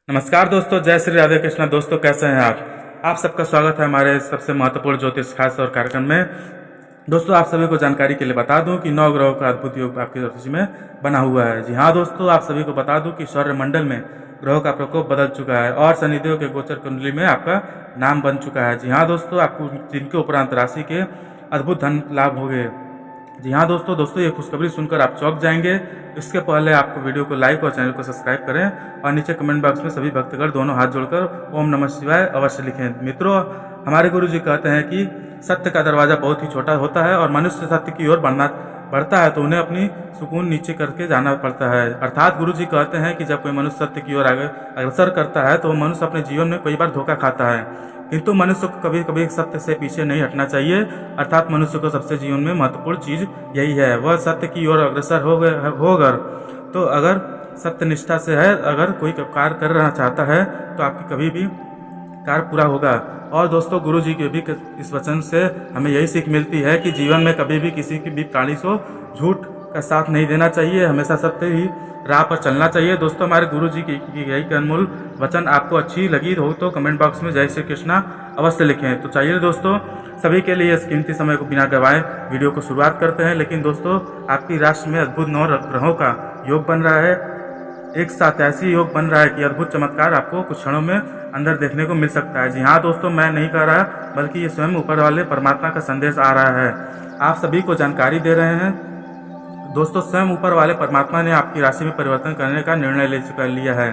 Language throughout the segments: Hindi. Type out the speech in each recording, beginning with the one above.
नमस्कार दोस्तों, जय श्री राधे कृष्णा। दोस्तों कैसे हैं आप सबका स्वागत है हमारे सबसे महत्वपूर्ण ज्योतिष खास और कार्यक्रम में। दोस्तों आप सभी को जानकारी के लिए बता दूं कि 9 ग्रहों का अद्भुत योग आपकी राशि में बना हुआ है। जी हाँ दोस्तों, आप सभी को बता दूं कि सौर मंडल में ग्रहों का प्रकोप बदल चुका है और शनिदेव के गोचर कुंडली में आपका नाम बन चुका है। जी हाँ दोस्तों, आपको जिनके उपरांत राशि के अद्भुत धन लाभ हो गए। जी हाँ दोस्तों ये खुशखबरी सुनकर आप चौंक जाएंगे। इसके पहले आपको वीडियो को लाइक और चैनल को सब्सक्राइब करें और नीचे कमेंट बॉक्स में सभी भक्तगण दोनों हाथ जोड़कर ओम नमः शिवाय अवश्य लिखें। मित्रों, हमारे गुरु जी कहते हैं कि सत्य का दरवाजा बहुत ही छोटा होता है और मनुष्य सत्य की ओर बढ़ता है तो उन्हें अपनी सुकून नीचे करके जाना पड़ता है। अर्थात गुरु जी कहते हैं कि जब कोई मनुष्य सत्य की ओर आगे अग्रसर करता है तो मनुष्य अपने जीवन में कई बार धोखा खाता है, किंतु मनुष्य को कभी कभी सत्य से पीछे नहीं हटना चाहिए। अर्थात मनुष्य को सबसे जीवन में महत्वपूर्ण चीज यही है, वह सत्य की ओर अग्रसर होगा। तो अगर सत्य निष्ठा से है, अगर कोई कार्य करना चाहता है तो आपकी कभी भी कार्य पूरा होगा। और दोस्तों गुरु जी के भी इस वचन से हमें यही सीख मिलती है कि जीवन में कभी भी किसी की भी प्राणी को झूठ का साथ नहीं देना चाहिए, हमेशा सत्य ही राह पर चलना चाहिए। दोस्तों हमारे गुरु जी की यही अनमोल वचन आपको अच्छी लगी हो तो कमेंट बॉक्स में जय श्री कृष्णा अवश्य लिखें। तो चाहिए दोस्तों सभी के लिए इस कीमती समय को बिना गवाए वीडियो को शुरुआत करते हैं। लेकिन दोस्तों आपकी राशि में अद्भुत 9 ग्रहों का योग बन रहा है, एक साथ ऐसी योग बन रहा है कि अद्भुत चमत्कार आपको कुछ क्षणों में अंदर देखने को मिल सकता है। जी हाँ दोस्तों, मैं नहीं कह रहा बल्कि ये स्वयं ऊपर वाले परमात्मा का संदेश आ रहा है, आप सभी को जानकारी दे रहे हैं। दोस्तों स्वयं ऊपर वाले परमात्मा ने आपकी राशि में परिवर्तन करने का निर्णय कर लिया है,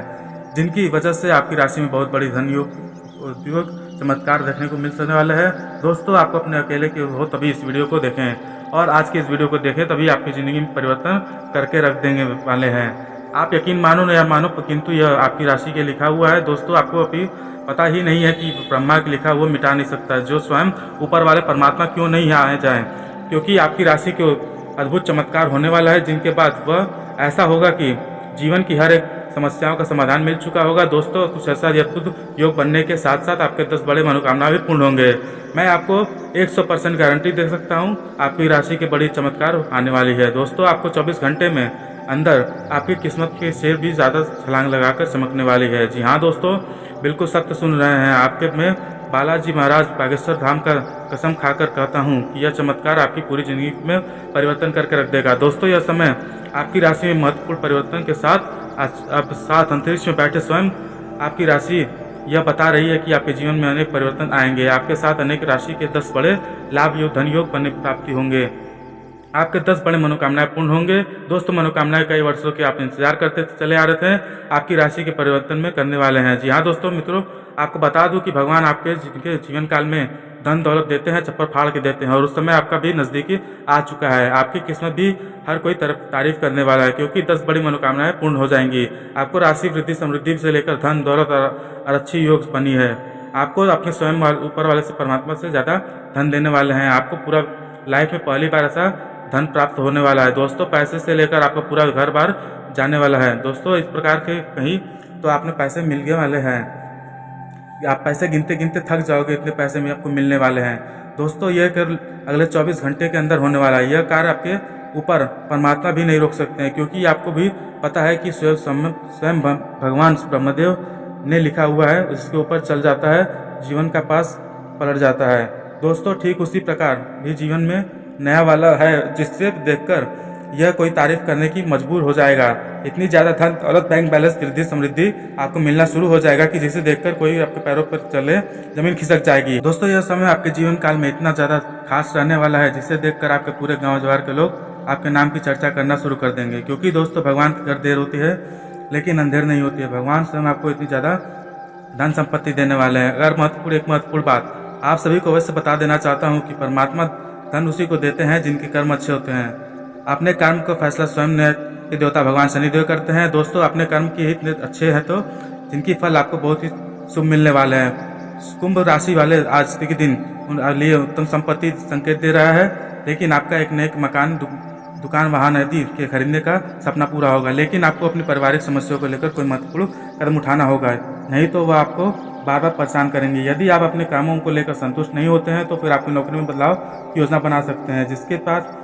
जिनकी वजह से आपकी राशि में बहुत बड़ी धन योग चमत्कार देखने को मिल सकने वाला है। दोस्तों आपको अपने अकेले के हो तभी इस वीडियो को देखें और आज के इस वीडियो को देखें तभी आपकी ज़िंदगी में परिवर्तन करके रख देंगे वाले हैं। आप यकीन मानो या मानो किंतु यह आपकी राशि के लिखा हुआ है। दोस्तों आपको अभी पता ही नहीं है कि ब्रह्मा के लिखा हुआ मिटा नहीं सकता, जो स्वयं ऊपर वाले परमात्मा क्यों नहीं आए जाए, क्योंकि आपकी राशि के अद्भुत चमत्कार होने वाला है, जिनके बाद वह ऐसा होगा कि जीवन की हर एक समस्याओं का समाधान मिल चुका होगा। दोस्तों कुछ ऐसा अद्भुत योग बनने के साथ साथ आपके 10 बड़े मनोकामना भी पूर्ण होंगे। मैं आपको 100% गारंटी दे सकता हूं, आपकी राशि के बड़ी चमत्कार आने वाली है। दोस्तों आपको 24 घंटे में अंदर आपकी किस्मत के शेर भी ज़्यादा छलांग लगाकर चमकने वाली है। जी हाँ दोस्तों, बिल्कुल सत्य सुन रहे हैं। आपके में बालाजी महाराज बागेश्वर धाम का कसम खाकर कहता हूँ कि यह चमत्कार आपकी पूरी जिंदगी में परिवर्तन करके रख देगा। दोस्तों यह समय आपकी राशि में महत्वपूर्ण परिवर्तन के साथ अब साथ अंतरिक्ष में बैठे स्वयं आपकी राशि यह बता रही है कि आपके जीवन में अनेक परिवर्तन आएंगे। आपके साथ अनेक राशि के 10 बड़े लाभ योग धन योग बनने प्राप्ति होंगे, आपके 10 बड़े मनोकामनाएं पूर्ण होंगे। दोस्तों मनोकामनाएं कई वर्षों के आप इंतजार करते चले आ रहे थे, आपकी राशि के परिवर्तन में करने वाले हैं। जी हाँ दोस्तों मित्रों, आपको बता दूं कि भगवान आपके जिनके जीवन काल में धन दौलत देते हैं चप्पल फाड़ के देते हैं और उस समय आपका भी नज़दीकी आ चुका है। आपकी किस्मत भी हर कोई तरफ तारीफ करने वाला है, क्योंकि 10 बड़ी मनोकामनाएं पूर्ण हो जाएंगी। आपको राशि वृद्धि समृद्धि से लेकर धन दौलत और अच्छी योग बनी है। आपको अपने स्वयं ऊपर वाले से परमात्मा से ज़्यादा धन देने वाले हैं। आपको पूरा लाइफ में पहली बार ऐसा धन प्राप्त होने वाला है। दोस्तों पैसे से लेकर आपका पूरा घर बार जाने वाला है। दोस्तों इस प्रकार के कहीं तो आपने पैसे मिल गए वाले हैं, आप पैसे गिनते गिनते थक जाओगे, इतने पैसे में आपको मिलने वाले हैं। दोस्तों यह कर अगले 24 घंटे के अंदर होने वाला है। यह कार्य आपके ऊपर परमात्मा भी नहीं रोक सकते हैं, क्योंकि आपको भी पता है कि स्वयं भगवान ब्रह्मदेव ने लिखा हुआ है, उसके ऊपर चल जाता है जीवन का पास पलट जाता है। दोस्तों ठीक उसी प्रकार भी जीवन में नया वाला है, जिससे देखकर यह कोई तारीफ करने की मजबूर हो जाएगा। इतनी ज़्यादा धन दौलत बैंक बैलेंस वृद्धि समृद्धि आपको मिलना शुरू हो जाएगा कि जिसे देखकर कोई आपके पैरों पर चले जमीन खिसक जाएगी। दोस्तों यह समय आपके जीवन काल में इतना ज़्यादा खास रहने वाला है, जिसे देखकर आपके पूरे गाँव जवार के लोग आपके नाम की चर्चा करना शुरू कर देंगे। क्योंकि दोस्तों भगवान की घर देर होती है लेकिन अंधेर नहीं होती है। भगवान स्वयं आपको इतनी ज़्यादा धन संपत्ति देने वाले हैं। अगर एक महत्वपूर्ण बात आप सभी को अवश्य बता देना चाहता हूँ कि परमात्मा धन उसी को देते हैं जिनके कर्म अच्छे होते हैं। अपने कर्म का फैसला स्वयं के देवता भगवान शनिदेव करते हैं। दोस्तों अपने कर्म की इतने अच्छे हैं तो जिनकी फल आपको बहुत ही शुभ मिलने वाले हैं। कुंभ राशि वाले आज के दिन लिए उत्तम संपत्ति संकेत दे रहा है, लेकिन आपका एक नए मकान दुकान वाहन आदि के खरीदने का सपना पूरा होगा। लेकिन आपको अपनी पारिवारिक समस्याओं को लेकर कोई महत्वपूर्ण कदम उठाना होगा, नहीं तो वह आपको बार बार परेशान करेंगे। यदि आप अपने कामों को लेकर संतुष्ट नहीं होते हैं तो फिर आपकी नौकरी में बदलाव की योजना बना सकते हैं, जिसके बाद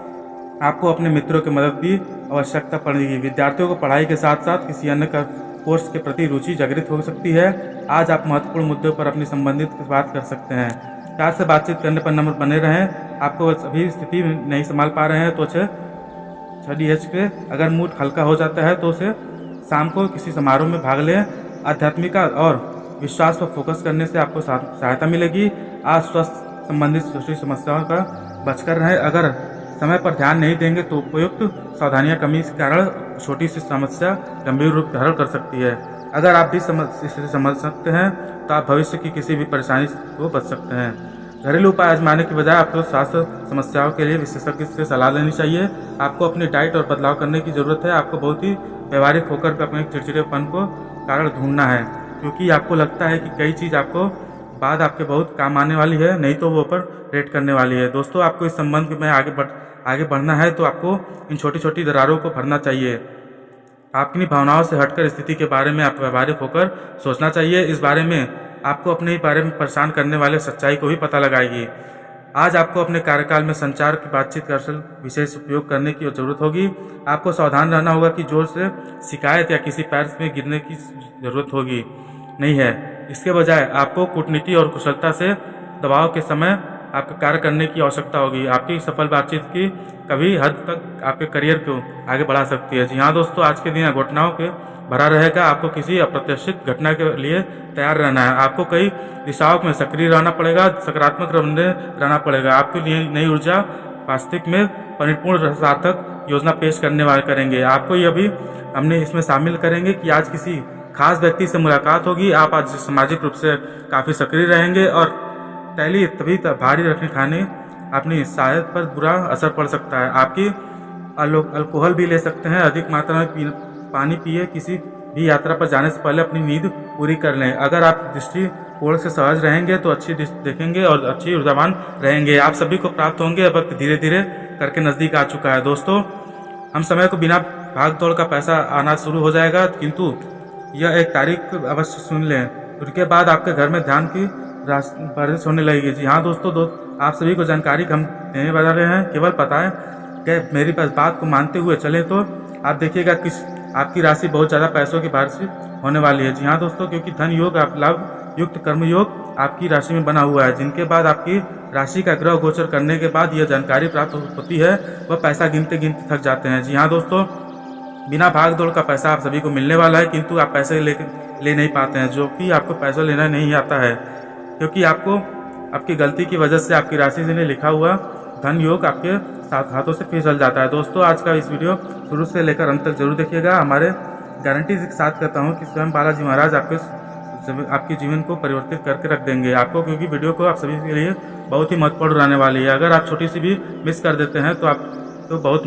आपको अपने मित्रों की मदद की आवश्यकता पड़ेगी। विद्यार्थियों को पढ़ाई के साथ साथ किसी अन्य कोर्स के प्रति रुचि जागृत हो सकती है। आज आप महत्वपूर्ण मुद्दों पर अपनी संबंधित बात कर सकते हैं। प्यार से बातचीत करने पर नम्र बने रहें। आपको अभी स्थिति नहीं संभाल पा रहे हैं तो 6DH पे अगर मूड हल्का हो जाता है तो उसे शाम को किसी समारोह में भाग लें। आध्यात्मिकता और विश्वास पर फोकस करने से आपको सहायता मिलेगी। आज स्वास्थ्य संबंधित छोटी समस्याओं का बचकर रहें। अगर समय पर ध्यान नहीं देंगे तो उपयुक्त सावधानियां कमी के कारण छोटी सी समस्या गंभीर रूप धारण कर सकती है। अगर आप भी इसे समझ सकते हैं तो आप भविष्य की किसी भी परेशानी को बच सकते हैं। घरेलू उपाय आजमाने की बजाय आपको स्वास्थ्य समस्याओं के लिए विशेषज्ञ से सलाह लेनी चाहिए। आपको अपनी डाइट और बदलाव करने की जरूरत है। आपको बहुत ही व्यवहारिक होकर अपने चिड़चिड़ेपन को कारण ढूंढना है, क्योंकि आपको लगता है कि कई चीज़ आपको बाद आपके बहुत काम आने वाली है, नहीं तो वो पर रेट करने वाली है। दोस्तों, आपको इस संबंध में आगे बढ़ना है तो आपको इन छोटी छोटी दरारों को भरना चाहिए। अपनी भावनाओं से हटकर स्थिति के बारे में आप व्यवहारिक होकर सोचना चाहिए। इस बारे में आपको अपने ही बारे में परेशान करने वाले सच्चाई को भी पता लगाएगी। आज आपको अपने कार्यकाल में संचार की बातचीत का असल विशेष उपयोग करने की जरूरत होगी। आपको सावधान रहना होगा कि जोर से शिकायत या किसी पैर में गिरने की जरूरत होगी नहीं है। इसके बजाय आपको कूटनीति और कुशलता से दबाव के समय आपका कार्य करने की आवश्यकता होगी। आपकी सफल बातचीत की कभी हद तक आपके करियर को आगे बढ़ा सकती है। जी हाँ दोस्तों, आज के दिन घटनाओं के भरा रहेगा। आपको किसी अप्रत्याशित घटना के लिए तैयार रहना है। आपको कई दिशाओं में सक्रिय रहना पड़ेगा, सकारात्मक रहना पड़ेगा। आपके लिए नई ऊर्जा वास्तविक में परिपूर्ण सार्थक योजना पेश करने वाले करेंगे। आपको यह भी हमने इसमें शामिल करेंगे कि आज किसी खास व्यक्ति से मुलाकात होगी। आप आज सामाजिक रूप से काफ़ी सक्रिय रहेंगे और तभी भारी रखने खाने अपनी सेहत पर बुरा असर पड़ सकता है। आपकी अल्कोहल भी ले सकते हैं। अधिक मात्रा में पानी पिए। किसी भी यात्रा पर जाने से पहले अपनी नींद पूरी कर लें। अगर आप दृष्टिकोण से सहज रहेंगे तो अच्छी देखेंगे और अच्छी ऊर्जावान रहेंगे। आप सभी को प्राप्त होंगे। वक्त धीरे धीरे करके नज़दीक आ चुका है। दोस्तों, हम समय को बिना भाग दौड़ का पैसा आना शुरू हो जाएगा, किंतु यह एक तारीख अवश्य सुन लें। उसके बाद आपके घर में ध्यान की बारिश होने लगेगी। जी हाँ दोस्तों, आप सभी को जानकारी हम देने वाले रहे हैं। केवल पता है कि मेरी बात को मानते हुए चले तो आप देखिएगा कि आपकी राशि बहुत ज़्यादा पैसों की बारिश होने वाली है। जी हाँ दोस्तों, क्योंकि धन योग आप लाभ युक्त कर्म योग आपकी राशि में बना हुआ है, जिनके बाद आपकी राशि का ग्रह गोचर करने के बाद यह जानकारी प्राप्त होती है। वह पैसा गिनते गिनते थक जाते हैं। जी हाँ दोस्तों, बिना भाग दौड़ का पैसा आप सभी को मिलने वाला है, किंतु आप पैसे ले नहीं पाते हैं, जो कि आपको पैसा लेना नहीं आता है, क्योंकि आपको आपकी गलती की वजह से आपकी राशि से लिखा हुआ धन योग आपके हाथों से फिसल जाता है। दोस्तों, आज का इस वीडियो शुरू से लेकर अंत तक जरूर देखिएगा। हमारे गारंटी के साथ कहता हूँ कि स्वयं बालाजी महाराज आपके जीवन को परिवर्तित करके रख देंगे आपको, क्योंकि वीडियो को आप सभी के लिए बहुत ही महत्वपूर्ण रहने वाली है। अगर आप छोटी सी भी मिस कर देते हैं तो आप तो बहुत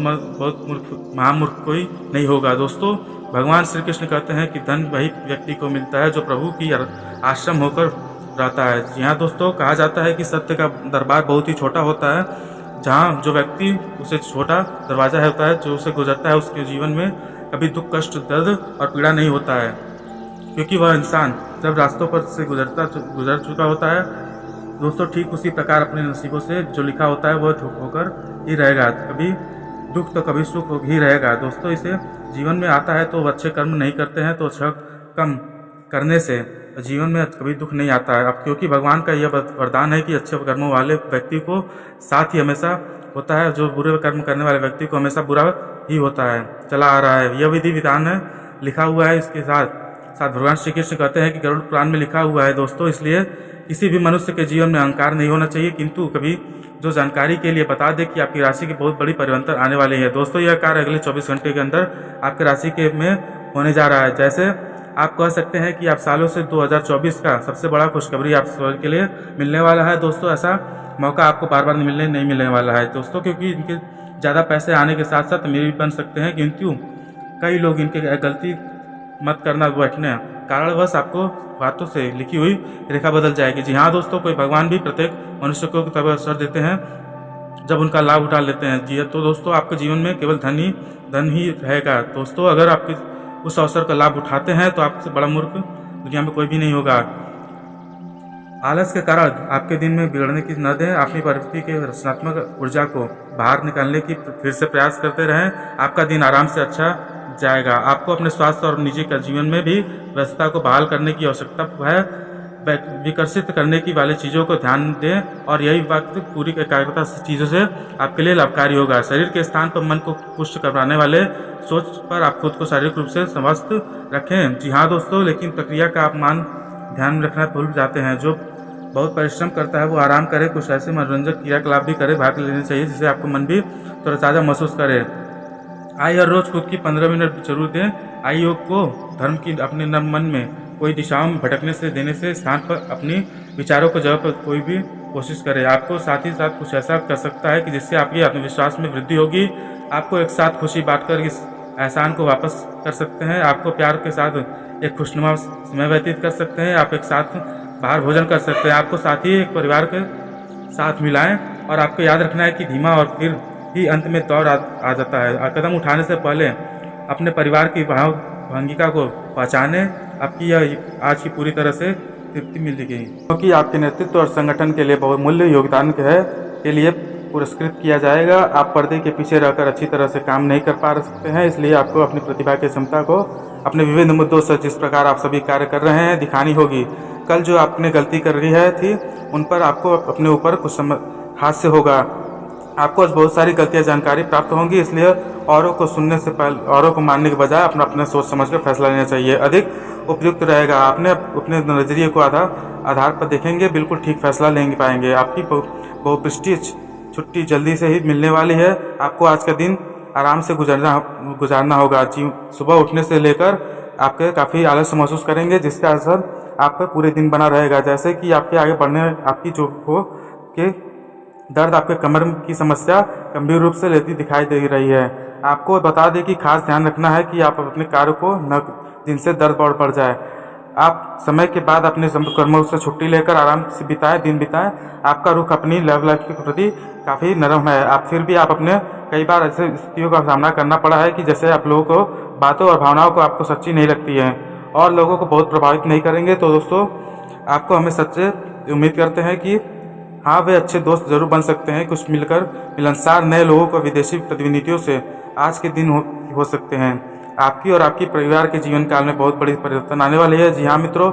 महामूर्ख कोई नहीं होगा। दोस्तों, भगवान श्री कृष्ण कहते हैं कि धन वही व्यक्ति को मिलता है जो प्रभु की आश्रम होकर रहता है। जी हाँ दोस्तों, कहा जाता है कि सत्य का दरबार बहुत ही छोटा होता है, जहाँ जो व्यक्ति उसे छोटा दरवाजा होता है जो उसे गुजरता है, उसके जीवन में कभी दुख कष्ट दर्द और पीड़ा नहीं होता है, क्योंकि वह इंसान जब रास्तों पर से गुजर चुका होता है। दोस्तों, ठीक उसी प्रकार अपने नसीबों से जो लिखा होता है वह होकर ही रहेगा। कभी दुख तो कभी सुख ही रहेगा। दोस्तों, इसे जीवन में आता है तो अच्छे कर्म नहीं करते हैं तो अच्छा कम करने से जीवन में कभी दुख नहीं आता है। अब क्योंकि भगवान का यह वरदान है कि अच्छे कर्मों वाले व्यक्ति को साथ ही हमेशा होता है, जो बुरे कर्म करने वाले व्यक्ति को हमेशा बुरा ही होता है, चला आ रहा है। यह विधि विधान है लिखा हुआ है। इसके साथ साथ भगवान श्री कृष्ण कहते हैं कि गरुड़ पुराण में लिखा हुआ है। दोस्तों, इसलिए किसी भी मनुष्य के जीवन में अहंकार नहीं होना चाहिए, किंतु कभी जो जानकारी के लिए बता दे कि आपकी राशि के बहुत बड़ी परिवर्तन आने वाले हैं। दोस्तों, यह कार्य अगले 24 घंटे के अंदर आपकी राशि के में होने जा रहा है। जैसे आप कह सकते हैं कि आप सालों से 2024 का सबसे बड़ा खुशखबरी आप के लिए मिलने वाला है। दोस्तों, ऐसा मौका आपको बार बार नहीं मिलने वाला है दोस्तों, क्योंकि इनके ज़्यादा पैसे आने के साथ साथ अमीर भी बन सकते हैं, किंतु कई लोग इनके गलती मत करना बैठने कारणवश आपको बातों से लिखी हुई रेखा बदल जाएगी। जी हाँ दोस्तों, कोई भगवान भी प्रत्येक मनुष्य को तब अवसर देते हैं जब उनका लाभ उठा लेते हैं। जी तो दोस्तों, आपके जीवन में केवल धन ही रहेगा। दोस्तों, अगर आपके उस अवसर का लाभ उठाते हैं तो आपसे बड़ा मूर्ख दुनिया में कोई भी नहीं होगा। आलस के कारण आपके दिन में बिगड़ने की न दें। अपनी प्रवृत्ति के रचनात्मक ऊर्जा को बाहर निकालने की फिर से प्रयास करते रहें। आपका दिन आराम से अच्छा जाएगा। आपको अपने स्वास्थ्य और निजी का जीवन में भी व्यस्तता को बहाल करने की आवश्यकता है। विकसित करने की वाली चीज़ों को ध्यान दें और यही वक्त पूरी एकाग्रता से चीज़ों से आपके लिए लाभकारी होगा। शरीर के स्थान पर मन को पुष्ट करवाने वाले सोच पर आप खुद को शारीरिक रूप से स्वस्थ रखें। जी हाँ दोस्तों, लेकिन प्रक्रिया का आप ध्यान रखना भूल जाते हैं। जो बहुत परिश्रम करता है वो आराम करे, कुछ ऐसे मनोरंजक क्रियाकलाप भी करे, भाग लेने चाहिए जिससे आपको मन भी थोड़ा ताज़ा महसूस करे। आइए हर रोज़ खुद की 15 मिनट जरूर दें। आई योग को धर्म की अपने मन में कोई दिशाओं में भटकने से देने से स्थान पर अपनी विचारों को जगह पर कोई भी कोशिश करे। आपको साथ ही साथ कुछ ऐसा कर सकता है कि जिससे आपके आत्मविश्वास में वृद्धि होगी। आपको एक साथ खुशी बांटकर इस एहसान को वापस कर सकते हैं। आपको प्यार के साथ एक खुशनुमा समय व्यतीत कर सकते हैं। आप एक साथ बाहर भोजन कर सकते हैं। आपको साथ ही एक परिवार के साथ मिलाएं और आपको याद रखना है कि धीमा और फिर ही अंत में दौर आ जाता है। कदम उठाने से पहले अपने परिवार की भंगिका को पहचाने। आपकी यह आज की पूरी तरह से तृप्ति मिल गई, क्योंकि आपके नेतृत्व और संगठन के लिए बहुमूल्य योगदान के लिए पुरस्कृत किया जाएगा। आप पर्दे के पीछे रहकर अच्छी तरह से काम नहीं कर पा सकते हैं, इसलिए आपको अपनी प्रतिभा की क्षमता को अपने विभिन्न मुद्दों से जिस प्रकार आप सभी कार्य कर रहे हैं दिखानी होगी। कल जो आपने गलती कर रही थी उन पर आपको अपने ऊपर कुछ हाथ से होगा। आपको आज बहुत सारी गलतियां जानकारी प्राप्त होंगी, इसलिए औरों को सुनने से पहले औरों को मानने के बजाय अपना सोच समझ कर फैसला लेना चाहिए, अधिक उपयुक्त रहेगा। आपने अपने नज़रिए को आधार पर देखेंगे, बिल्कुल ठीक फैसला लेंगे पाएंगे। आपकी बहुपृष्ठीय छुट्टी जल्दी से ही मिलने वाली है। आपको आज का दिन आराम से गुजारना होगा। सुबह उठने से लेकर आपके काफ़ी आलस महसूस करेंगे, जिसका असर आप पर पूरे दिन बना रहेगा। जैसे कि आपके आगे बढ़ने आपकी जो हो के दर्द, आपके कमर की समस्या गंभीर रूप से लेती दिखाई दे रही है। आपको बता दें कि खास ध्यान रखना है कि आप अपने कार्य को न जिनसे दर्द बढ़ जाए। आप समय के बाद अपने कर्मों से छुट्टी लेकर आराम से दिन बिताएं। आपका रुख अपनी लव लाइफ के प्रति काफ़ी नरम है। आप फिर भी आप अपने कई बार ऐसे स्थितियों का सामना करना पड़ा है कि जैसे आप लोगों को बातों और भावनाओं को आपको सच्ची नहीं लगती है और लोगों को बहुत प्रभावित नहीं करेंगे। तो दोस्तों, आपको हमें सच्चे उम्मीद करते हैं कि हाँ, वे अच्छे दोस्त जरूर बन सकते हैं। कुछ मिलकर मिलनसार नए लोगों को विदेशी प्रतिनिधियों से आज के दिन हो सकते हैं। आपकी और आपकी परिवार के जीवन काल में बहुत बड़ी परिवर्तन आने वाली है। जी हाँ मित्रों,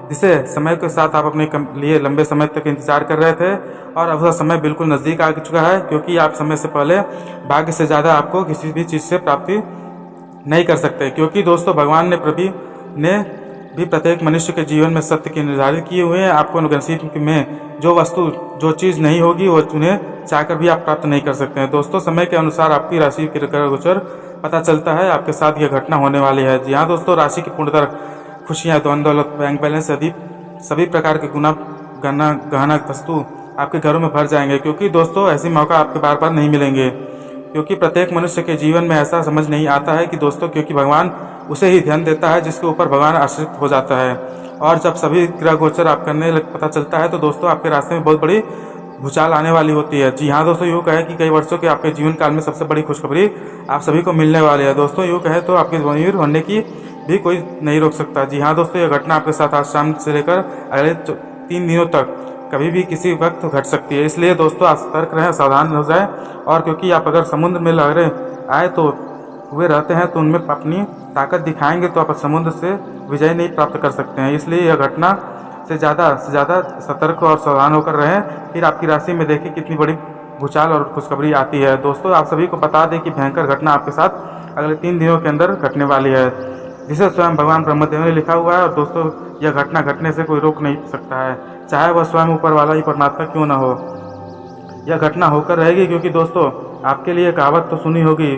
जिसे समय के साथ आप अपने लिए लंबे समय तक इंतजार कर रहे थे और अब वह समय बिल्कुल नज़दीक आ चुका है, क्योंकि आप समय से पहले भाग्य से ज़्यादा आपको किसी भी चीज़ से प्राप्ति नहीं कर सकते। क्योंकि दोस्तों, भगवान ने भी प्रत्येक मनुष्य के जीवन में सत्य के निर्धारित किए हुए हैं। आपको नसीब में जो वस्तु जो चीज़ नहीं होगी वो उन्हें चाहकर भी आप प्राप्त नहीं कर सकते हैं। दोस्तों, समय के अनुसार आपकी राशि के गोचर पता चलता है, आपके साथ यह घटना होने वाली है। जी हाँ दोस्तों, राशि की पूर्णतः खुशियाँ, धन दौलत, बैंक बैलेंस आदि सभी प्रकार के गहना वस्तु आपके घरों में भर जाएंगे। क्योंकि दोस्तों, ऐसे मौका आपके बार बार नहीं मिलेंगे, क्योंकि प्रत्येक मनुष्य के जीवन में ऐसा समझ नहीं आता है कि दोस्तों, क्योंकि भगवान उसे ही ध्यान देता है जिसके ऊपर भगवान आश्रित हो जाता है। और जब सभी ग्रह गोचर आप करने पता चलता है तो दोस्तों, आपके रास्ते में बहुत बड़ी भूचाल आने वाली होती है। जी हाँ दोस्तों, यूँ कहे कि कई वर्षों के आपके जीवन काल में सबसे बड़ी खुशखबरी आप सभी को मिलने वाली है। दोस्तों, यूँ कहे तो आपके अमीर होने की भी कोई नहीं रोक सकता। जी हाँ दोस्तों, यह घटना आपके साथ आज शाम से लेकर अगले 3 दिनों तक कभी भी किसी वक्त घट सकती है। इसलिए दोस्तों, आप सतर्क रहें, सावधान हो जाएं। और क्योंकि आप अगर समुद्र में लहरें आए तो हुए रहते हैं तो उनमें अपनी ताकत दिखाएंगे तो आप समुद्र से विजय नहीं प्राप्त कर सकते हैं। इसलिए यह घटना से ज़्यादा सतर्क और सावधान होकर रहें। फिर आपकी राशि में देखिए कितनी बड़ी भूचाल और खुशखबरी आती है। दोस्तों, आप सभी को बता दें कि भयंकर घटना आपके साथ अगले 3 दिनों के अंदर घटने वाली है, जिसे स्वयं भगवान ब्रह्मदेव ने लिखा हुआ है। और दोस्तों, यह घटना घटने से कोई रोक नहीं सकता है, चाहे वह स्वयं ऊपर वाला ही परमात्मा क्यों ना हो। यह घटना होकर रहेगी, क्योंकि दोस्तों, आपके लिए कहावत तो सुनी होगी,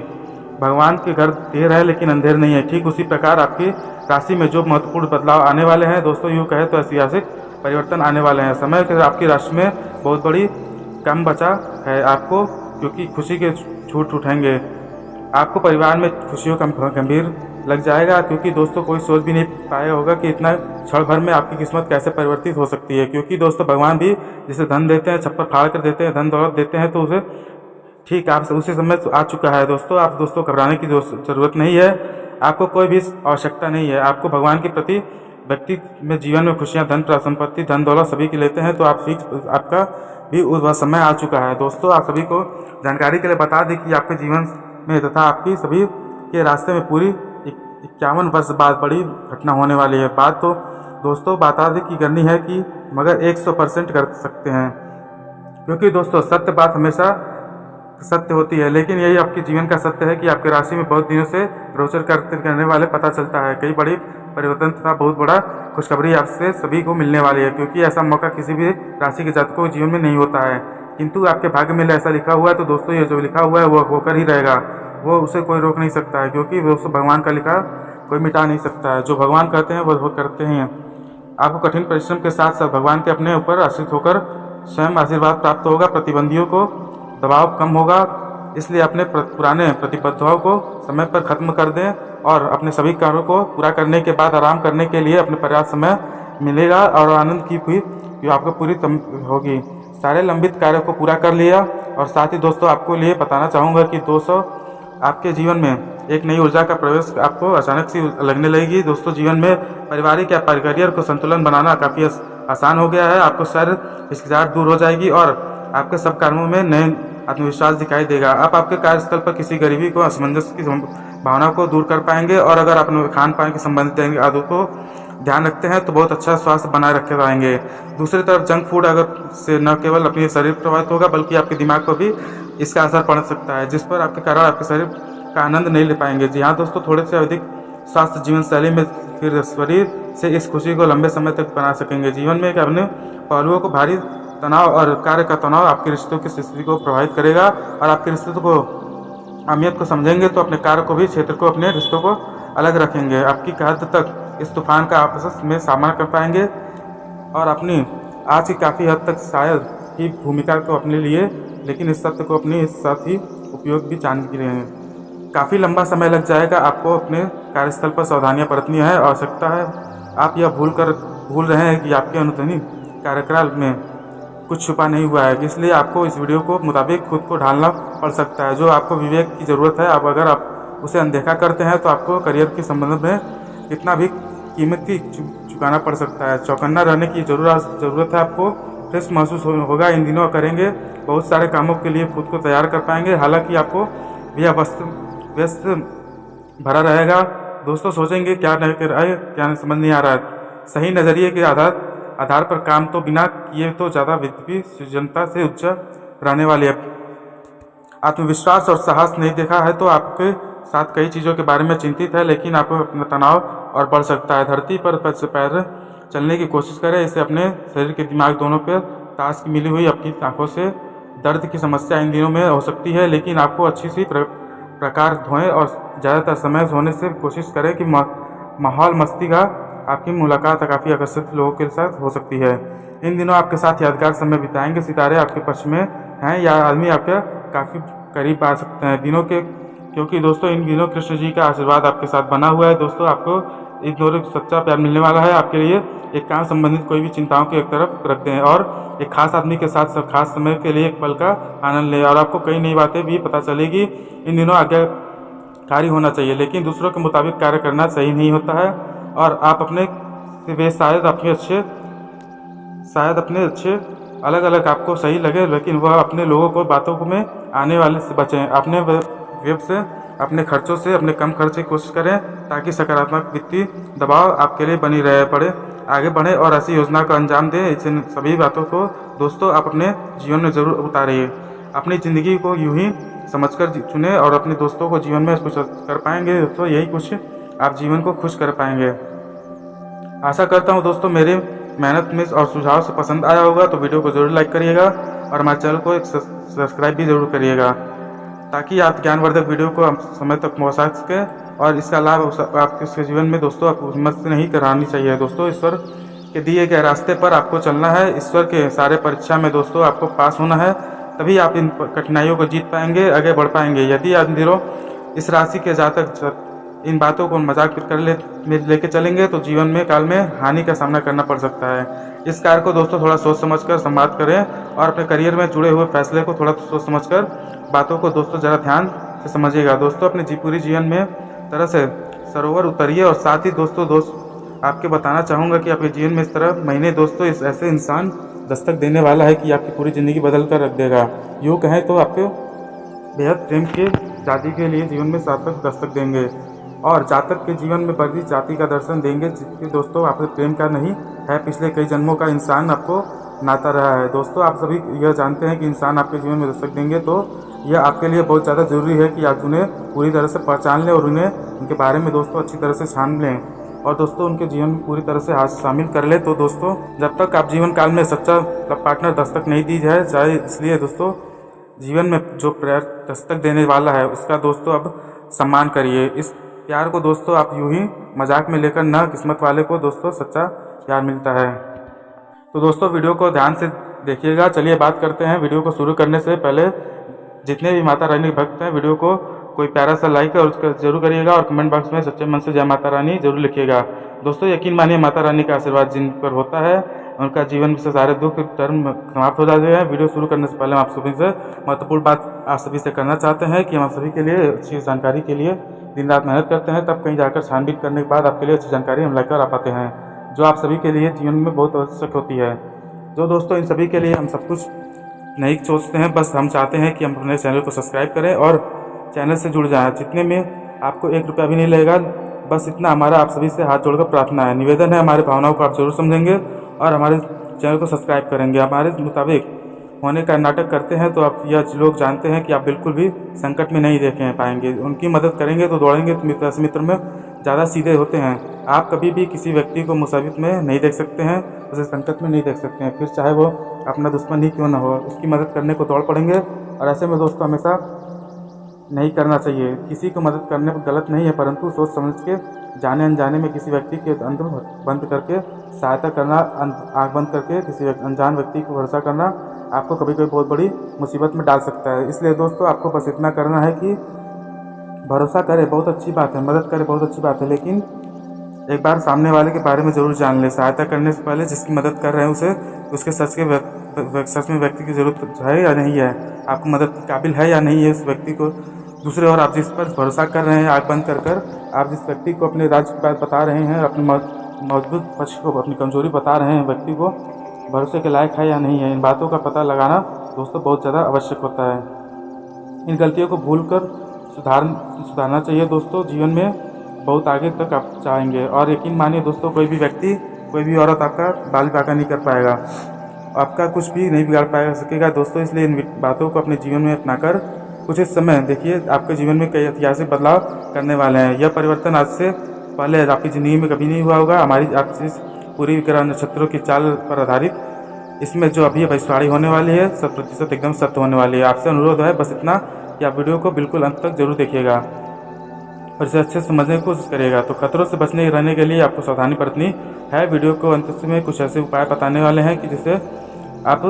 भगवान के घर देर है लेकिन अंधेर नहीं है। ठीक उसी प्रकार आपकी राशि में जो महत्वपूर्ण बदलाव आने वाले हैं दोस्तों, यूँ कहे तो ऐतिहासिक परिवर्तन आने वाले हैं। समय के आपकी राशि में बहुत बड़ी कम बचा है आपको, क्योंकि खुशी के छूट उठेंगे। आपको परिवार में खुशियों का गंभीर लग जाएगा, क्योंकि दोस्तों, कोई सोच भी नहीं पाया होगा कि इतना क्षण भर में आपकी किस्मत कैसे परिवर्तित हो सकती है। क्योंकि दोस्तों, भगवान भी जिसे धन देते हैं, छप्पर फाड़ कर देते हैं, धन दौलत देते हैं, तो उसे ठीक आप उसी समय आ चुका है। दोस्तों, घबराने की जरूरत नहीं है। आपको कोई भी आवश्यकता नहीं है। आपको भगवान के प्रति व्यक्ति में जीवन में खुशियाँ, धन, संपत्ति, धन दौलत सभी की लेते हैं, तो आपका भी वह समय आ चुका है। दोस्तों, आप सभी को जानकारी के लिए बता दें कि आपके जीवन में तथा आपकी सभी के रास्ते में पूरी 51 वर्ष बाद बड़ी घटना होने वाली है। बात तो दोस्तों बता दें की करनी है कि मगर 100% कर सकते हैं, क्योंकि दोस्तों सत्य बात हमेशा सत्य होती है। लेकिन यही आपके जीवन का सत्य है कि आपकी राशि में बहुत दिनों से गोचर करने वाले पता चलता है कई बड़ी परिवर्तन तथा बहुत बड़ा खुशखबरी आपसे सभी को मिलने वाली है, क्योंकि ऐसा मौका किसी भी राशि के जातकों के जीवन में नहीं होता है। किंतु आपके भाग्य में ऐसा लिखा हुआ है तो दोस्तों ये जो लिखा हुआ है वो होकर ही रहेगा, वो उसे कोई रोक नहीं सकता है, क्योंकि दोस्तों भगवान का लिखा कोई मिटा नहीं सकता है। जो भगवान कहते हैं वो करते हैं। आपको कठिन परिश्रम के साथ साथ भगवान के अपने ऊपर आश्रित होकर स्वयं आशीर्वाद प्राप्त होगा। प्रतिबंधियों को दबाव कम होगा, इसलिए अपने पुराने प्रतिबद्धताओं को समय पर खत्म कर दें और अपने सभी कार्यों को पूरा करने के बाद आराम करने के लिए अपने पर्याप्त समय मिलेगा और आनंद की भी आपको पूरी होगी। सारे लंबित कार्यों को पूरा कर लिया। और साथ ही दोस्तों आपको लिए बताना चाहूँगा कि दोस्तों आपके जीवन में एक नई ऊर्जा का प्रवेश आपको अचानक से लगने लगेगी। दोस्तों जीवन में पारिवारिक या करियर को संतुलन बनाना काफ़ी आसान हो गया है। आपको शर हिचकिचाहट दूर हो जाएगी और आपके सब कार्यों में नए आत्मविश्वास दिखाई देगा। आप आपके कार्यस्थल पर किसी गरीबी को असमंजस की भावना को दूर कर पाएंगे और अगर अपने खान पान के संबंधित आदतों को ध्यान रखते हैं तो बहुत अच्छा स्वास्थ्य बनाए रखे पाएंगे। दूसरी तरफ जंक फूड अगर से न केवल अपने शरीर प्रभावित होगा बल्कि आपके दिमाग पर भी इसका असर पड़ सकता है, जिस पर आपके कारण आपके शरीर का आनंद नहीं ले पाएंगे। जी हाँ दोस्तों, थोड़े से अधिक स्वास्थ्य जीवन शैली में फिर शरीर से इस खुशी को लंबे समय तक बना सकेंगे। जीवन में अपने पहलुओं को भारी तनाव और कार्य का तनाव आपके रिश्तों की स्थिति को प्रभावित करेगा और आपके रिश्तों को अहमियत को समझेंगे तो अपने कार्य को भी क्षेत्र को अपने रिश्तों को अलग रखेंगे। आपकी हद तक इस तूफान का आपस में सामना कर पाएंगे और अपनी आज की काफ़ी हद तक शायद ही भूमिका को अपने लिए, लेकिन इस सत्य को अपने इस साथ ही उपयोग भी जान रहे हैं। काफ़ी लंबा समय लग जाएगा। आपको अपने कार्यस्थल पर सावधानियां बरतनी है, आवश्यकता है। आप यह भूल रहे हैं कि आपके अनुदिन कार्यकाल में कुछ छुपा नहीं हुआ है, इसलिए आपको इस वीडियो को मुताबिक खुद को ढालना पड़ सकता है। जो आपको विवेक की ज़रूरत है, अब अगर आप उसे अनदेखा करते हैं तो आपको करियर के संबंध में कितना भी कीमती चुकाना पड़ सकता है। चौकन्ना रहने की ज़रूरत है। आपको फ्रेश महसूस होगा इन दिनों करेंगे। बहुत सारे कामों के लिए खुद को तैयार कर पाएंगे, हालांकि आपको यह व्यस्त भरा रहेगा। दोस्तों सोचेंगे क्या नहीं कर रहा है, क्या समझ नहीं आ रहा है। सही नज़रिए के आधार पर काम तो बिना किए तो ज़्यादा वित्तीय सृजनता से उच्च रहने वाली है। आत्मविश्वास और साहस नहीं देखा है तो आपके साथ कई चीज़ों के बारे में चिंतित है, लेकिन आपको अपना तनाव और बढ़ सकता है। धरती पर पैर चलने की कोशिश करें, इससे अपने शरीर के दिमाग दोनों पर ताश की मिली हुई आपकी आंखों से दर्द की समस्या इन दिनों में हो सकती है, लेकिन आपको अच्छी सी प्रकार धोएं और ज़्यादातर समय सोने से कोशिश करें कि माहौल मस्ती का आपकी मुलाकात काफ़ी आकर्षित लोगों के साथ हो सकती है। इन दिनों आपके साथ यादगार समय बिताएंगे। सितारे आपके पक्ष में हैं या आदमी आपके काफ़ी करीब आ सकते हैं दिनों के, क्योंकि दोस्तों इन दिनों कृष्ण जी का आशीर्वाद आपके साथ बना हुआ है। दोस्तों आपको इन दोनों सच्चा प्यार मिलने वाला है। आपके लिए एक काम संबंधित कोई भी चिंताओं को एक तरफ रख दें और एक खास आदमी के साथ खास समय के लिए एक पल का आनंद लें और आपको कई नई बातें भी पता चलेगी। इन दिनों आज्ञाकारी होना चाहिए, लेकिन दूसरों के मुताबिक कार्य करना सही नहीं होता है और आप अपने वे शायद अपने अच्छे अलग अलग आपको सही लगे, लेकिन वह अपने लोगों को बातों में आने वाले से बचें। अपने वेब से अपने खर्चों से अपने कम खर्च की कोशिश करें ताकि सकारात्मक वित्तीय दबाव आपके लिए बनी रहे आगे बढ़ें और ऐसी योजना को अंजाम दें। इन सभी बातों को दोस्तों आप अपने जीवन में ज़रूर उतारिए। अपनी ज़िंदगी को यूं ही समझकर चुनें और अपने दोस्तों को जीवन में कुछ कर पाएंगे तो यही कुछ आप जीवन को खुश कर पाएंगे। आशा करता हूँ दोस्तों मेरे मेहनत में और सुझाव से पसंद आया होगा, तो वीडियो को ज़रूर लाइक करिएगा और हमारे चैनल को एक सब्सक्राइब भी ज़रूर करिएगा ताकि आप ज्ञानवर्धक वीडियो को समय तक पहुँचा सकें और इसका लाभ आपके जीवन में दोस्तों आपको हिम्मत से नहीं करानी चाहिए। दोस्तों ईश्वर के दिए गए रास्ते पर आपको चलना है। ईश्वर के सारे परीक्षा में दोस्तों आपको पास होना है, तभी आप इन कठिनाइयों को जीत पाएंगे, आगे बढ़ पाएंगे। यदि आप दिनों इस राशि के जातक इन बातों को मजाक कर लेके चलेंगे तो जीवन में काल में हानि का सामना करना पड़ सकता है। इस कार्य को दोस्तों थोड़ा सोच समझकर संवाद करें और अपने करियर में जुड़े हुए फैसले को थोड़ा सोच समझकर बातों को दोस्तों ज़रा ध्यान से समझिएगा। दोस्तों अपने पूरी जीवन में तरह से सरोवर उतरिए और साथ ही दोस्तों आपके बताना चाहूँगा कि आपके जीवन में इस तरह महीने दोस्तों इस ऐसे इंसान दस्तक देने वाला है कि आपकी पूरी ज़िंदगी बदल कर रख देगा। यूँ कहें तो आपके बेहद प्रेम के शादी के लिए जीवन में सार्थक दस्तक देंगे। और जातक के जीवन में बड़ी जाति का दर्शन देंगे, जिसके दोस्तों आपके प्रेम का नहीं है, पिछले कई जन्मों का इंसान आपको नाता रहा है। दोस्तों आप सभी यह जानते हैं कि इंसान आपके जीवन में दस्तक देंगे तो यह आपके लिए बहुत ज़्यादा ज़रूरी है कि आप उन्हें पूरी तरह से पहचान लें और उन्हें उनके बारे में दोस्तों अच्छी तरह से छान लें और दोस्तों उनके जीवन में पूरी तरह से हाथ शामिल कर ले। तो दोस्तों जब तक आप जीवन काल में सच्चा पार्टनर दस्तक नहीं दी जाए चाहे, इसलिए दोस्तों जीवन में जो प्यार दस्तक देने वाला है उसका दोस्तों अब सम्मान करिए। इस प्यार को दोस्तों आप यूं ही मजाक में लेकर ना, किस्मत वाले को दोस्तों सच्चा प्यार मिलता है। तो दोस्तों वीडियो को ध्यान से देखिएगा। चलिए बात करते हैं। वीडियो को शुरू करने से पहले जितने भी माता रानी भक्त हैं, वीडियो को कोई प्यारा सा लाइक और उसका जरूर करिएगा और कमेंट बॉक्स में सच्चे मन से जय माता रानी जरूर लिखिएगा। दोस्तों यकीन मानिए माता रानी का आशीर्वाद जिन पर होता है उनका जीवन से सारे दुख धर्म समाप्त हो जाते हैं। वीडियो शुरू करने से पहले हम आप सभी से महत्वपूर्ण बात आप सभी से करना चाहते हैं कि हम आप सभी के लिए अच्छी जानकारी के लिए दिन रात मेहनत करते हैं, तब कहीं जाकर छानबीन करने के बाद आपके लिए अच्छी जानकारी हम लेकर आ पाते हैं, जो आप सभी के लिए जीवन में बहुत आवश्यक होती है। जो दोस्तों इन सभी के लिए हम सब कुछ नहीं सोचते हैं, बस हम चाहते हैं कि हम अपने चैनल को सब्सक्राइब करें और चैनल से जुड़ जाएं, जितने में आपको 1 रुपया भी नहीं लगेगा। बस इतना हमारा आप सभी से हाथ जोड़कर प्रार्थना है, निवेदन है। हमारी भावनाओं को आप जरूर समझेंगे और हमारे चैनल को सब्सक्राइब करेंगे। हमारे मुताबिक होने का नाटक करते हैं तो आप यह लोग जानते हैं कि आप बिल्कुल भी संकट में नहीं देख पाएंगे। उनकी मदद करेंगे तो दौड़ेंगे तो मित्र से मित्र में ज़्यादा सीधे होते हैं। आप कभी भी किसी व्यक्ति को मुसीबत में नहीं देख सकते हैं, उसे संकट में नहीं देख सकते हैं, फिर चाहे वो अपना दुश्मन ही क्यों न हो, उसकी मदद करने को दौड़ पड़ेंगे। और ऐसे में दोस्तों हमेशा नहीं करना चाहिए। किसी को मदद करने पर गलत नहीं है, परंतु सोच समझ के जाने अनजाने में किसी व्यक्ति के अंदर बंद करके सहायता करना, आँख बंद करके किसी अनजान व्यक्ति को भरोसा करना आपको कभी कभी बहुत बड़ी मुसीबत में डाल सकता है। इसलिए दोस्तों आपको बस इतना करना है कि भरोसा करे बहुत अच्छी बात है, मदद करे बहुत अच्छी बात है, लेकिन एक बार सामने वाले के बारे में ज़रूर जान ले। सहायता करने से पहले जिसकी मदद कर रहे हैं उसे उसके सच में व्यक्ति की ज़रूरत है या नहीं है, आपको मदद के काबिल है या नहीं है उस व्यक्ति को। दूसरे और आप जिस पर भरोसा कर रहे हैं आँख बंद कर आप जिस व्यक्ति को अपने राज्य की बात बता रहे हैं, अपने मजबूत पक्ष को, अपनी कमजोरी बता रहे हैं, व्यक्ति को भरोसे के लायक है या नहीं है, इन बातों का पता लगाना दोस्तों बहुत ज़्यादा आवश्यक होता है। इन गलतियों को भूल कर सुधारना चाहिए दोस्तों। जीवन में बहुत आगे तक आप जाएंगे और यकीन मानिए दोस्तों कोई भी व्यक्ति, कोई भी औरत आपका बाल बाका नहीं कर पाएगा, आपका कुछ भी नहीं बिगाड़ पाएगा सकेगा दोस्तों। इसलिए इन बातों को अपने जीवन में अपनाकर कुछ इस समय देखिए आपके जीवन में कई ऐतिहासिक बदलाव करने वाले हैं। यह परिवर्तन आज से पहले आपकी ज़िंदगी में कभी नहीं हुआ होगा। हमारी आपसे पूरी ग्रह नक्षत्रों की चाल पर आधारित इसमें जो अभी भविष्यवाणी होने वाली है 100% एकदम सत्य होने वाली है। आपसे अनुरोध है बस इतना कि आप वीडियो को बिल्कुल अंत तक जरूर देखिएगा और इसे अच्छे से समझने की कोशिश करिएगा। तो खतरों से बचने रहने के लिए आपको सावधानी बरतनी है। वीडियो को अंत में कुछ ऐसे उपाय बताने वाले हैं कि जिससे आप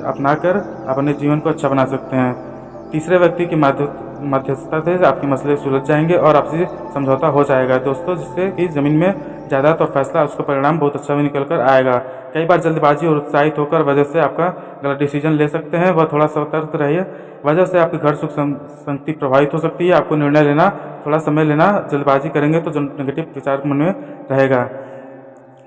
अपनाकर अपने जीवन को अच्छा बना सकते हैं। तीसरे व्यक्ति की मध्यस्थता से आपके मसले सुलझ जाएंगे और आपसे समझौता हो जाएगा दोस्तों, जिससे कि ज़मीन में जायदाद और फैसला उसका परिणाम बहुत अच्छा भी निकल कर आएगा। कई बार जल्दबाजी और उत्साहित होकर वजह से आपका गलत डिसीजन ले सकते हैं, वह थोड़ा सतर्क रहिए। वजह से आपके घर सुख शांति प्रभावित हो सकती है। आपको निर्णय लेना थोड़ा समय लेना, जल्दबाजी करेंगे तो जो नेगेटिव विचार मन में रहेगा।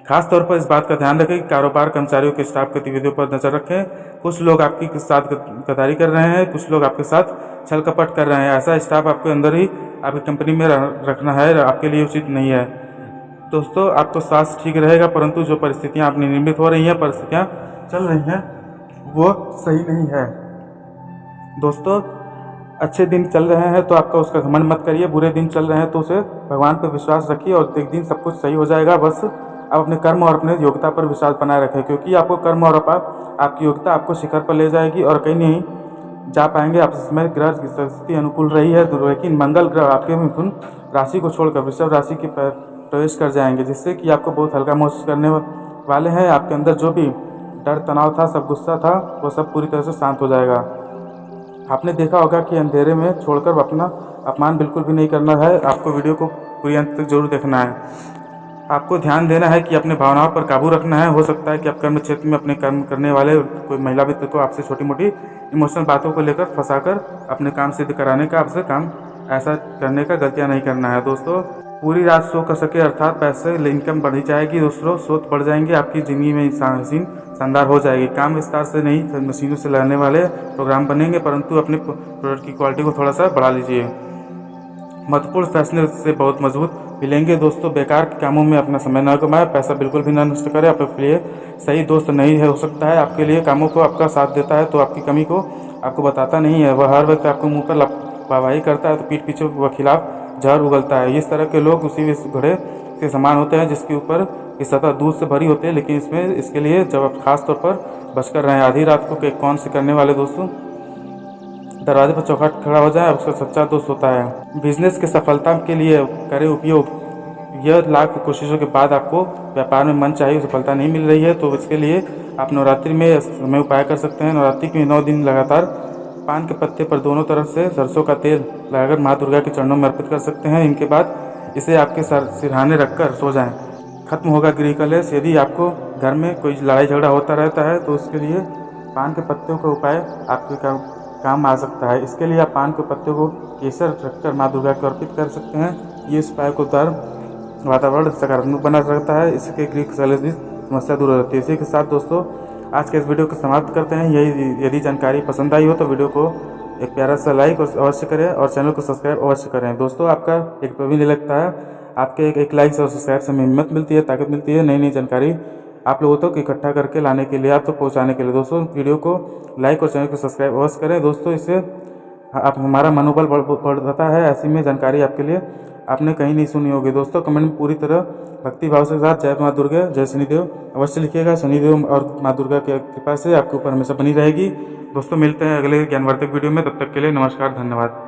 खास तौर पर इस बात का ध्यान रखें कि कारोबार कर्मचारियों के स्टाफ गतिविधियों पर नजर रखें। कुछ लोग आपके साथ गद्दारी कर रहे हैं, कुछ लोग आपके साथ छल कपट कर रहे हैं। ऐसा स्टाफ आपके अंदर ही आपकी कंपनी में रखना है आपके लिए उचित नहीं है दोस्तों। आपको स्वास्थ्य ठीक रहेगा, परंतु जो परिस्थितियां आपने निर्मित हो रही हैं, परिस्थितियां चल रही हैं, वो सही नहीं है दोस्तों। अच्छे दिन चल रहे हैं तो आपका उसका घमंड मत करिए, बुरे दिन चल रहे हैं तो उसे भगवान पर विश्वास रखिए और एक दिन सब कुछ सही हो जाएगा। बस आप अपने कर्म और अपने योग्यता पर विश्वास बनाए रखें, क्योंकि आपको कर्म और आपकी योग्यता आपको शिखर पर ले जाएगी और कहीं नहीं जा पाएंगे आप। इसमें ग्रह की स्थिति अनुकूल रही है, लेकिन मंगल ग्रह आपके मिथुन राशि को छोड़कर वृषभ राशि के प्रवेश कर जाएंगे, जिससे कि आपको बहुत हल्का महसूस करने वाले हैं। आपके अंदर जो भी डर तनाव था, सब गुस्सा था, वो सब पूरी तरह से शांत हो जाएगा। आपने देखा होगा कि अंधेरे में छोड़कर अपना अपमान बिल्कुल भी नहीं करना है। आपको वीडियो को पूरी अंत तक जरूर देखना है। आपको ध्यान देना है कि अपने भावनाओं पर काबू रखना है। हो सकता है कि आप कर्म क्षेत्र में अपने कर्म करने वाले कोई महिला मित्र को आपसे छोटी मोटी इमोशनल बातों को लेकर फंसाकर अपने काम सिद्ध कराने का, आपसे काम ऐसा करने का गलतियां नहीं करना है दोस्तों। पूरी रात सो कर सके, अर्थात पैसे इनकम बढ़ी जाएगी दोस्तों, स्रोत बढ़ जाएंगे, आपकी ज़िंदगी में हसीन शानदार हो जाएगी। काम विस्तार से नहीं, मशीनों से लड़ने वाले प्रोग्राम बनेंगे, परंतु अपने प्रोडक्ट की क्वालिटी को थोड़ा सा बढ़ा लीजिए। महत्वपूर्ण फैसले से बहुत मजबूत मिलेंगे। दोस्तों बेकार के कामों में अपना समय न गमाएं, पैसा बिल्कुल भी ना नष्ट करें। आपके लिए सही दोस्त नहीं है हो सकता है आपके लिए कामों को आपका साथ देता है तो आपकी कमी को आपको बताता नहीं है। वह हर वक्त आपको मुंह पर वाहवाही करता है तो पीठ पीछे वह खिलाफ जहर उगलता है। इस तरह के लोग उसी घड़े के समान होते हैं जिसके ऊपर की सतह दूध से भरी होती है, लेकिन इसके लिए जब आप खास तौर पर बचकर रहें। आधी रात को कौन से करने वाले दोस्तों दरवाजे पर चौखट खड़ा हो जाए उसका सच्चा दोस्त होता है। बिजनेस की सफलता के लिए करें उपयोग। यह लाख कोशिशों के बाद आपको व्यापार में मन चाहिए सफलता नहीं मिल रही है तो इसके लिए आप नवरात्रि में समय उपाय कर सकते हैं। नवरात्रि के 9 दिन लगातार पान के पत्ते पर दोनों तरफ से सरसों का तेल लगाकर माँ दुर्गा के चरणों में अर्पित कर सकते हैं। इनके बाद इसे आपके सिरहाने रखकर सो जाएं। खत्म होगा गृह कलेश। यदि आपको घर में कोई लड़ाई झगड़ा होता रहता है तो उसके लिए पान के पत्तों का उपाय आपके काम आ सकता है। इसके लिए आप पान के पत्ते को केसर रखकर माँ दुर्गा को अर्पित कर सकते हैं। ये इस उपाय को वातावरण सकारात्मक बना रहता है। इसके गृह कलेश की समस्या दूर रहती है। इसी के साथ दोस्तों आज के इस वीडियो को समाप्त करते हैं। यदि जानकारी पसंद आई हो तो वीडियो को एक प्यारा सा लाइक अवश्य करें और चैनल को सब्सक्राइब अवश्य करें। दोस्तों आपका एक भी नहीं लगता है, आपके एक लाइक और सब्सक्राइब से हमें हिम्मत मिलती है, ताकत मिलती है नई जानकारी आप लोगों तक इकट्ठा करके लाने के लिए, आप तक पहुंचाने के लिए। दोस्तों वीडियो को लाइक और चैनल को सब्सक्राइब अवश्य करें। दोस्तों इससे आप हमारा मनोबल बढ़ता है। ऐसी में जानकारी आपके लिए आपने कहीं नहीं सुनी होगी। दोस्तों कमेंट में पूरी तरह भक्ति भाव के साथ जय माँ दुर्गा जय शनिदेव अवश्य लिखिएगा। शनिदेव और माँ दुर्गा की कृपा से आपके ऊपर हमेशा बनी रहेगी। दोस्तों मिलते हैं अगले ज्ञानवर्धक वीडियो में, तब तक के लिए नमस्कार, धन्यवाद।